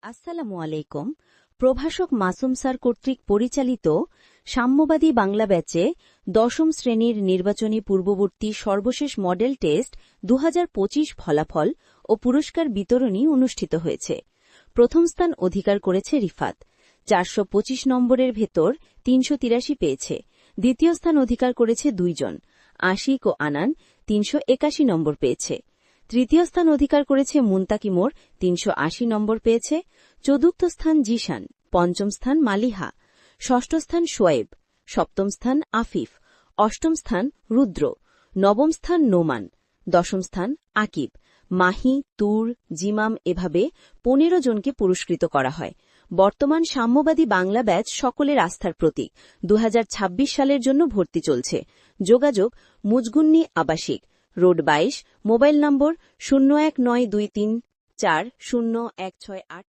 আসসালামু আলাইকুম। প্রভাষক মাসুম স্যার কর্তৃক পরিচালিত সাম্যবাদী বাংলা ব্যাচে দশম শ্রেণীর নির্বাচনী পূর্ববর্তী সর্বশেষ মডেল টেস্ট 2025 ফলাফল ও পুরস্কার বিতরণী অনুষ্ঠিত হয়েছে। প্রথম স্থান অধিকার করেছে রিফাত, 425 নম্বরের ভেতর 383 পেয়েছে। দ্বিতীয় স্থান অধিকার করেছে দুইজন, আশিক ও আনান, 381 নম্বর পেয়েছে। তৃতীয় স্থান অধিকার করেছে মুন্তাকিমোর, 380 নম্বর পেয়েছে। চতুর্থ স্থান জিশান, পঞ্চম স্থান মালিহা, ষষ্ঠ স্থান শোয়েব, সপ্তম স্থান আফিফ, অষ্টম স্থান রুদ্র, নবম স্থান নোমান, দশম স্থান আকিব, মাহি, তুর, জিমাম এভাবে 15 জনকে পুরস্কৃত করা হয়। বর্তমান সাম্যবাদী বাংলা ব্যাচ সকলের আস্থার প্রতীক। 2026 সালের জন্য ভর্তি চলছে। যোগাযোগ মুজগুন্নি আবাসিক, রোড 22, মোবাইল নম্বর 0192340168।